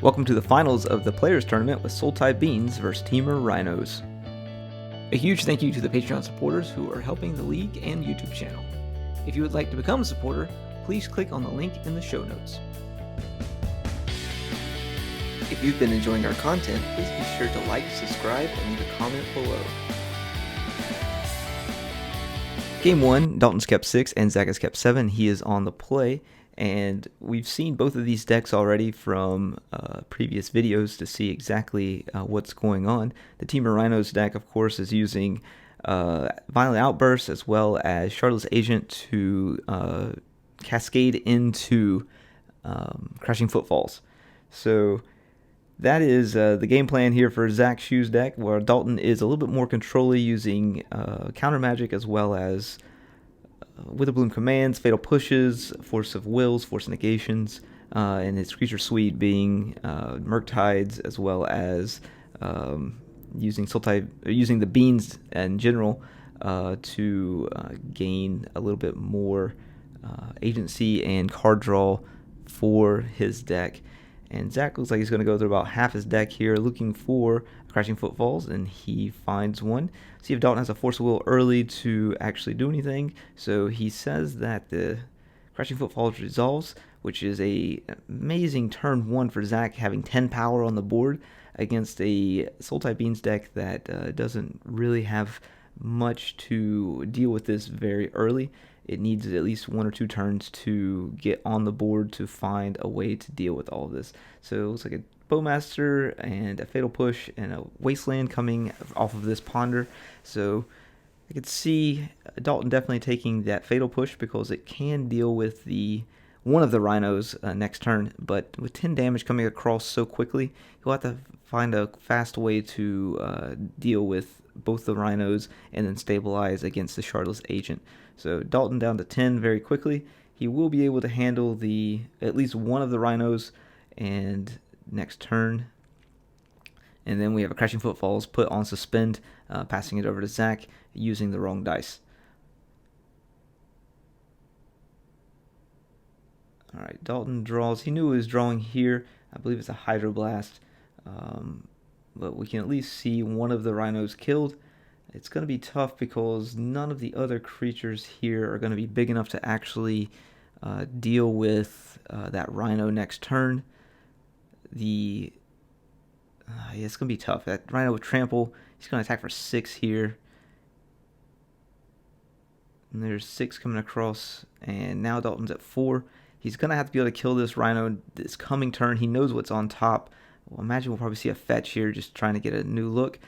Welcome to the finals of the Players Tournament with Sultai Beans vs Temur Rhinos. A huge thank you to the Patreon supporters who are helping the league and YouTube channel. If you would like to become a supporter, please click on the link in the show notes. If you've been enjoying our content, please be sure to like, subscribe, and leave a comment below. Game 1, Dalton's kept 6 and Zach has kept 7. He is on the play, and we've seen both of these decks already from previous videos to see exactly what's going on. The Temur Rhinos deck, of course, is using Violent Outburst as well as Shardless Agent to cascade into Crashing Footfalls. So that is the game plan here for Zach Shu's deck, where Dalton is a little bit more controlly using counter magic as well as Witherbloom commands, fatal pushes, force of wills, force negations, and his creature suite being Murktides as well as using Sultai, using the beans in general to gain a little bit more agency and card draw for his deck. And Zach looks like he's going to go through about half his deck here looking for Crashing Footfalls, and he finds one. See if Dalton has a Force of Will early to actually do anything. So he says that the Crashing Footfalls resolves, which is a amazing turn 1 for Zach, having 10 power on the board against a Sultai Beans deck that doesn't really have much to deal with this very early. It needs at least 1 or 2 turns to get on the board to find a way to deal with all of this. So it looks like a Bowmaster and a Fatal Push and a Wasteland coming off of this Ponder. So I could see Dalton definitely taking that Fatal Push because it can deal with one of the Rhinos next turn. But with 10 damage coming across so quickly, he'll have to find a fast way to deal with both the Rhinos and then stabilize against the Shardless Agent. So Dalton down to 10 very quickly. He will be able to handle at least one of the Rhinos and next turn. And then we have a Crashing Footfalls put on suspend, passing it over to Zach using the wrong dice. Alright, Dalton draws. He knew he was drawing here. I believe it's a Hydroblast. But we can at least see one of the Rhinos killed. It's going to be tough because none of the other creatures here are going to be big enough to actually deal with that Rhino next turn. It's going to be tough. That Rhino with Trample, he's going to attack for 6 here. And there's 6 coming across, and now Dalton's at 4. He's going to have to be able to kill this Rhino this coming turn. He knows what's on top. Well, imagine we'll probably see a fetch here, just trying to get a new look.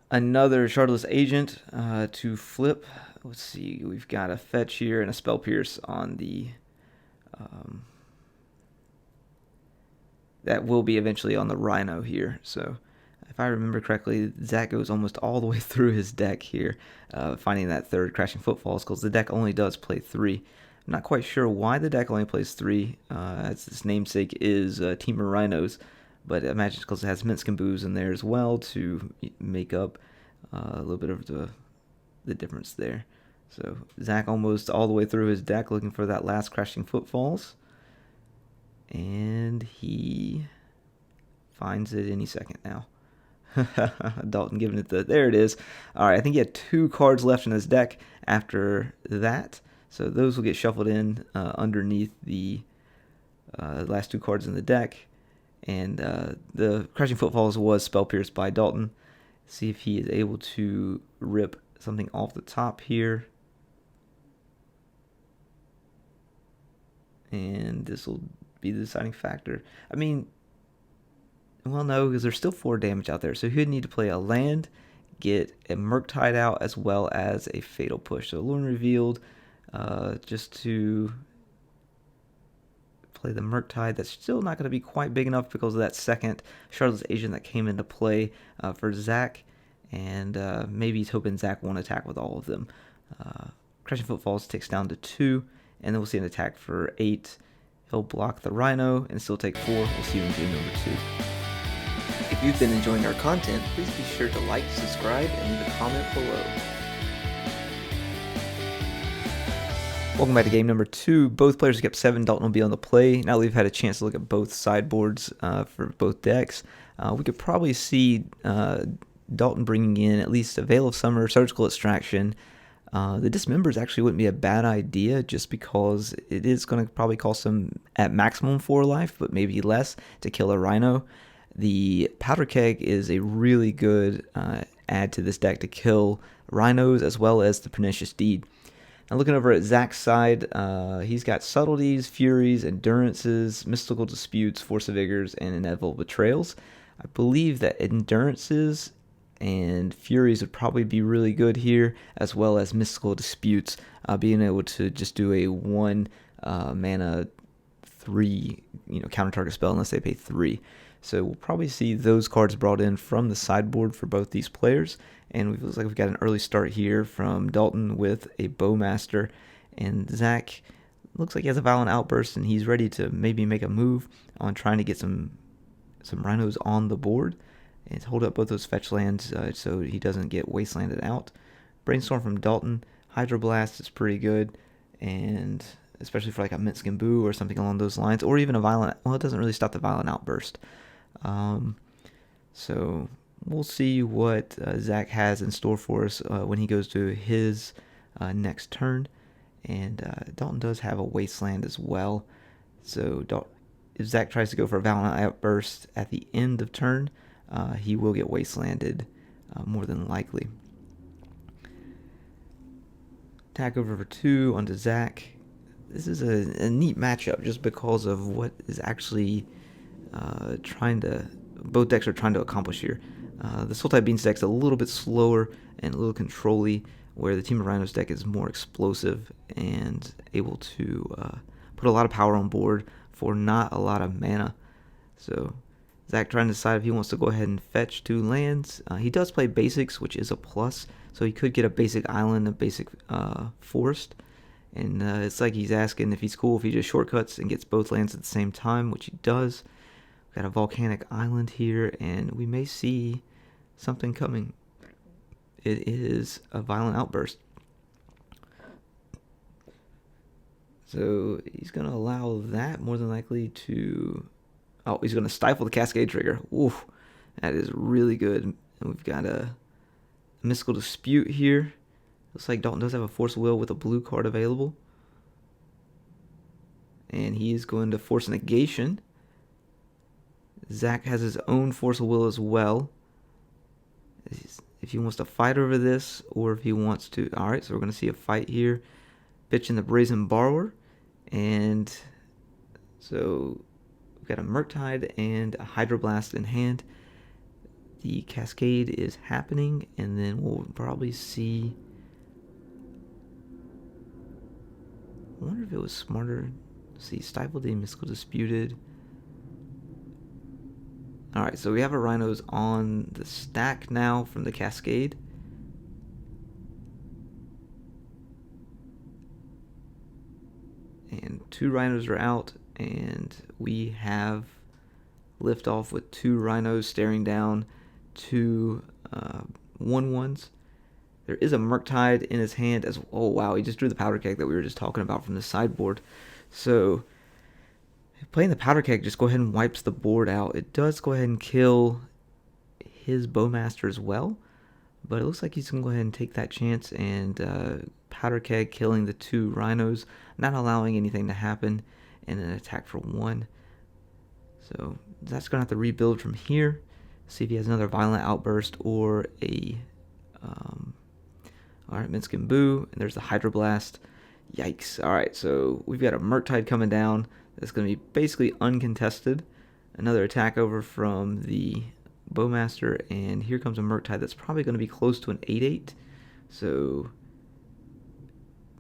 Another Shardless Agent to flip. Let's see, we've got a fetch here and a Spell Pierce on the... that will be eventually on the Rhino here. So if I remember correctly, Zach goes almost all the way through his deck here, finding that third Crashing Footfalls, because the deck only does play 3. I'm not quite sure why the deck only plays 3, as its namesake is Temur Rhinos. But I imagine it's because it has Minsc in there as well to make up a little bit of the difference there. So Zach almost all the way through his deck looking for that last Crashing Footfalls. And he finds it any second now. Dalton giving it there it is. Alright, I think he had 2 cards left in his deck after that. So those will get shuffled in underneath the last 2 cards in the deck. And the Crashing Footfalls was Spell Pierced by Dalton. See if he is able to rip something off the top here. And this will be the deciding factor. I mean, well, no, because there's still 4 damage out there. So he would need to play a land, get a Murktide out, as well as a Fatal Push. So Lorne Revealed, just to play the Murktide. That's still not going to be quite big enough because of that second Shardless Agent that came into play for Zach. And maybe he's hoping Zach won't attack with all of them. Crashing Footfalls takes down to 2. And then we'll see an attack for 8. He'll block the Rhino and still take 4. We'll see you in game number 2. If you've been enjoying our content, please be sure to like, subscribe, and leave a comment below. Welcome back to game number 2. Both players kept 7. Dalton will be on the play. Now that we've had a chance to look at both sideboards for both decks, we could probably see Dalton bringing in at least a Veil of Summer, Surgical Extraction. The Dismembers actually wouldn't be a bad idea just because it is going to probably cost him at maximum 4 life, but maybe less to kill a Rhino. The Powder Keg is a really good add to this deck to kill Rhinos as well as the Pernicious Deed. Now looking over at Zach's side, he's got Subtleties, Furies, Endurances, Mystical Disputes, Force of Vigors, and Inevitable Betrayals. I believe that Endurances and Furies would probably be really good here, as well as Mystical Disputes, being able to just do a 1 mana 3 counter target spell unless they pay 3. So we'll probably see those cards brought in from the sideboard for both these players. And it looks like we've got an early start here from Dalton with a Bowmaster. And Zach looks like he has a Violent Outburst, and he's ready to maybe make a move on trying to get some Rhinos on the board and hold up both those fetch lands so he doesn't get wastelanded out. Brainstorm from Dalton. Hydroblast is pretty good, and especially for like a Minskin Boo or something along those lines, or even a Violent... Well, it doesn't really stop the Violent Outburst. So we'll see what Zach has in store for us when he goes to his next turn. And Dalton does have a Wasteland as well. So if Zach tries to go for a Violent Outburst at the end of turn, he will get Wastelanded more than likely. Attack over for 2 onto Zach. This is a neat matchup just because of what is actually both decks are trying to accomplish here. The Sultai Beans deck's a little bit slower and a little control-y, where the Temur Rhinos deck is more explosive and able to put a lot of power on board for not a lot of mana. So Zach trying to decide if he wants to go ahead and fetch 2 lands. He does play basics, which is a plus, so he could get a basic island, a basic forest. And it's like he's asking if he's cool if he just shortcuts and gets both lands at the same time, which he does. We've got a volcanic island here, and we may see something coming. It is a Violent Outburst. So he's going to allow that more than likely to... Oh, he's going to stifle the Cascade trigger. Oof, that is really good. And we've got a Mystical Dispute here. Looks like Dalton does have a Force of Will with a blue card available. And he is going to force Negation. Zach has his own Force of Will as well. If he wants to fight over this, or if he wants to... Alright, so we're going to see a fight here. Pitching the Brazen Borrower. And so we've got a Murktide and a Hydroblast in hand. The Cascade is happening, and then we'll probably see... I wonder if it was smarter. Let's see, Stifled and Mystical Disputed. Alright, so we have our Rhinos on the stack now from the Cascade. And 2 Rhinos are out, and we have liftoff with 2 Rhinos staring down 2 1/1s. There is a Murktide in his hand as well. Oh wow, he just drew the Powder Keg that we were just talking about from the sideboard. So playing the Powder Keg just go ahead and wipes the board out. It does go ahead and kill his Bowmaster as well, but it looks like he's going to go ahead and take that chance, and Powder Keg killing the 2 Rhinos, not allowing anything to happen, and an attack for 1. So that's going to have to rebuild from here. See if he has another Violent Outburst or a... Alright, Minskin Boo, and there's the Hydroblast. Yikes. Alright, so we've got a Murktide coming down that's going to be basically uncontested. Another attack over from the Bowmaster, and here comes a Murktide that's probably going to be close to an 8/8. So,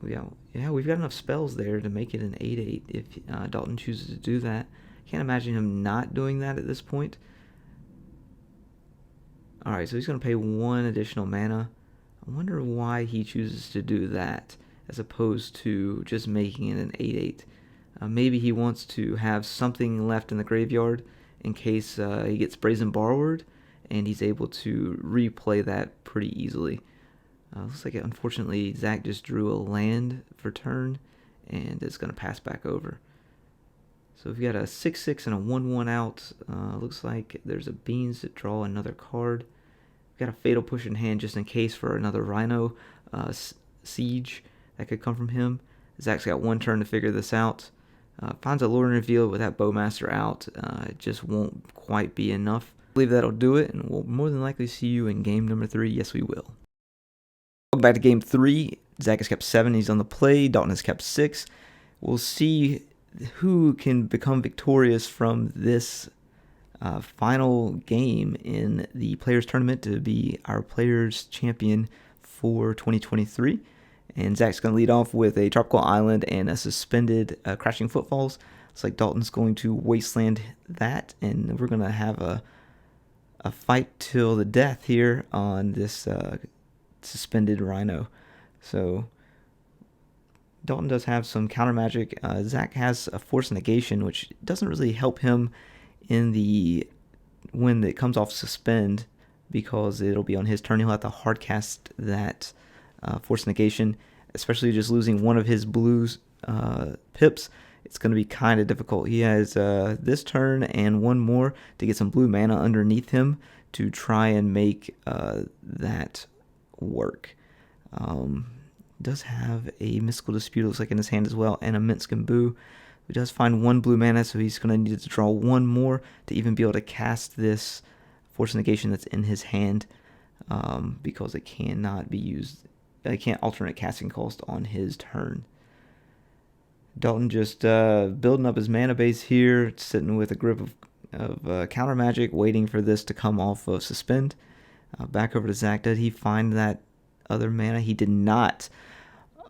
yeah, we've got enough spells there to make it an 8/8 if Dalton chooses to do that. Can't imagine him not doing that at this point. Alright, so he's going to pay 1 additional mana. I wonder why he chooses to do that as opposed to just making it an 8/8. Maybe he wants to have something left in the graveyard in case he gets Brazen Borrowered, and he's able to replay that pretty easily. Looks like, unfortunately, Zach just drew a land for turn, and it's going to pass back over. So we've got a 6/6 and a 1/1 out. Looks like there's a Beans to draw another card. We've got a Fatal Push in hand just in case for another Rhino Siege that could come from him. Zach's got one turn to figure this out. Finds a Lord and Reveal with that Bowmaster out. It just won't quite be enough. I believe that'll do it, and we'll more than likely see you in game number 3. Yes, we will. Welcome back to game 3. Zach has kept 7. He's on the play. Dalton has kept 6. We'll see who can become victorious from this final game in the Players Tournament to be our Players Champion for 2023. And Zach's going to lead off with a Tropical Island and a suspended Crashing Footfalls. It's like Dalton's going to Wasteland that, and we're going to have a fight till the death here on this suspended Rhino. So Dalton does have some counter magic. Zach has a Force Negation, which doesn't really help him when it comes off suspend, because it'll be on his turn. He'll have to hard cast that Force Negation, especially just losing one of his blues pips. It's going to be kind of difficult. He has this turn and one more to get some blue mana underneath him to try and make that work. Does have a Mystical Dispute, looks like, in his hand as well, and a Minsk and Boo. He does find one blue mana, so he's going to need to draw one more to even be able to cast this Force Negation that's in his hand, because it cannot be used. It can't alternate casting cost on his turn. Dalton just building up his mana base here, sitting with a grip of counter magic, waiting for this to come off of suspend. Back over to Zach. Did he find that other mana? He did not.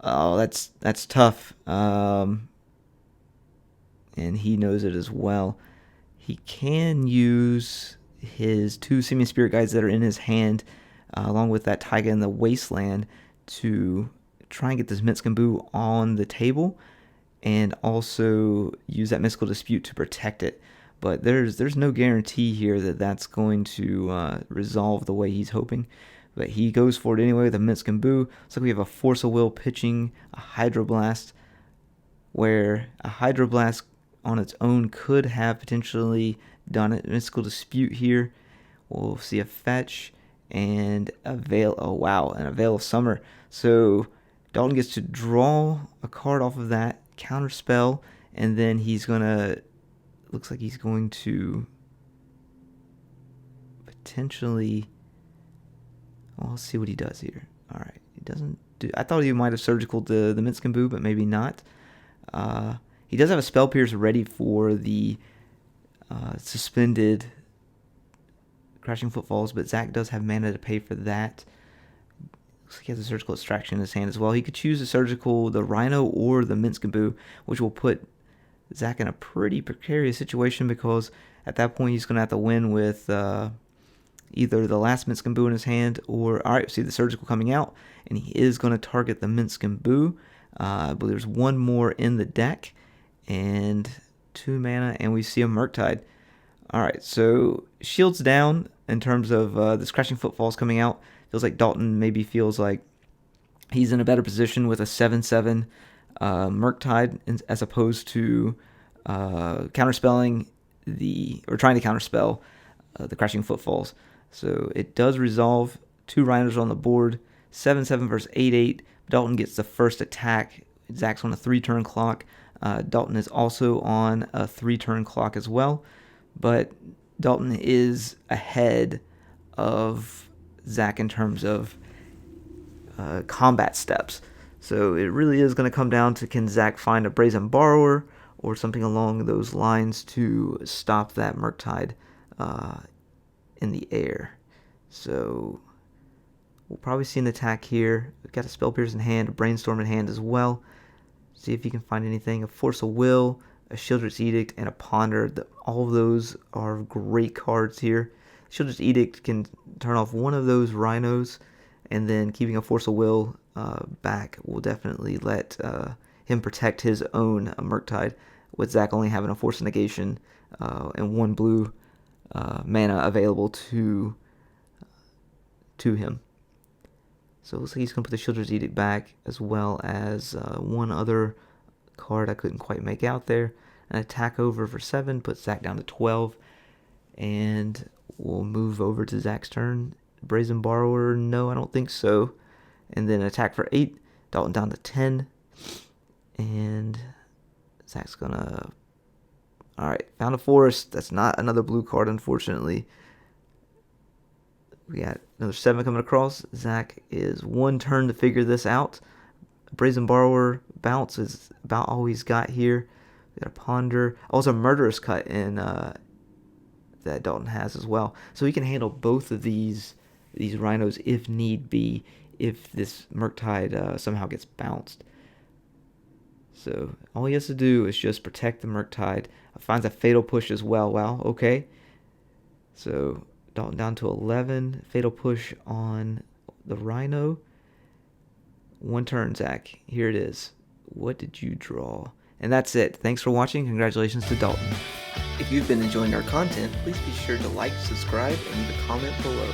Oh, that's tough. And he knows it as well. He can use his 2 Simian Spirit Guides that are in his hand, along with that Taiga in the Wasteland, to try and get this Minsk and Boo on the table, and also use that Mystical Dispute to protect it. But there's no guarantee here that that's going to resolve the way he's hoping. But he goes for it anyway with a Minsk and Boo. So we have a Force of Will pitching a Hydroblast, where a Hydroblast on its own could have potentially done it. Mystical Dispute here. We'll see a Fetch and a Veil. Oh, wow. And a Veil of Summer. So Dalton gets to draw a card off of that, counterspell, and then he's going to... Looks like he's going to potentially... Well, let's see what he does here. All right. He doesn't do... I thought he might have surgical the Minsk and Boo, but maybe not. He does have a Spell Pierce ready for the suspended Crashing Footfalls, but Zach does have mana to pay for that. Looks like he has a Surgical Extraction in his hand as well. He could choose the Rhino or the Minsk and Boo, which will put Zach in a pretty precarious situation, because at that point he's going to have to win with either the last Minsk and Boo in his hand, or... Alright, see the Surgical coming out, and he is going to target the Minsk and Boo. I believe there's one more in the deck, and 2 mana, and we see a Murktide. Alright, so shields down in terms of this Crashing Footfalls coming out. Feels like Dalton maybe feels like he's in a better position with a 7/7 Murktide, as opposed to counterspelling trying to counterspell the Crashing Footfalls. So it does resolve. 2 Rhinos on the board. 7/7 versus 8/8. Dalton gets the first attack. Zach's on a 3-turn clock. Dalton is also on a 3-turn clock as well. But Dalton is ahead of Zach in terms of combat steps. So it really is going to come down to, can Zach find a Brazen Borrower or something along those lines to stop that Murktide in the air. So we'll probably see an attack here. We've got a Spell Pierce in hand, a Brainstorm in hand as well. See if you can find anything. A Force of Will, a Shieldred's Edict, and a Ponder. All of those are great cards here. Shieldred's Edict can turn off one of those Rhinos, and then keeping a Force of Will back will definitely let him protect his own Murktide, with Zach only having a Force of Negation and 1 blue mana available to him. So it looks like he's going to put the Shieldred's Edict back, as well as one other card I couldn't quite make out there. An attack over for 7, puts Zach down to 12. And we'll move over to Zach's turn. Brazen Borrower, no, I don't think so. And then attack for 8, Dalton down to 10. And Zach's gonna... Alright, found a forest. That's not another blue card, unfortunately. We got another 7 coming across. Zach is 1 turn to figure this out. Brazen Borrower bounce is about all he's got here. We got a Ponder. Also, Murderous Cut in that Dalton has as well. So he can handle both of these Rhinos if need be, if this Murktide somehow gets bounced. So all he has to do is just protect the Murktide. Finds a Fatal Push as well. Wow, okay. So Dalton down to 11. Fatal Push on the Rhino. 1 turn, Zach. Here it is. What did you draw? And that's it. Thanks for watching. Congratulations to Dalton. If you've been enjoying our content, please be sure to like, subscribe, and leave a comment below.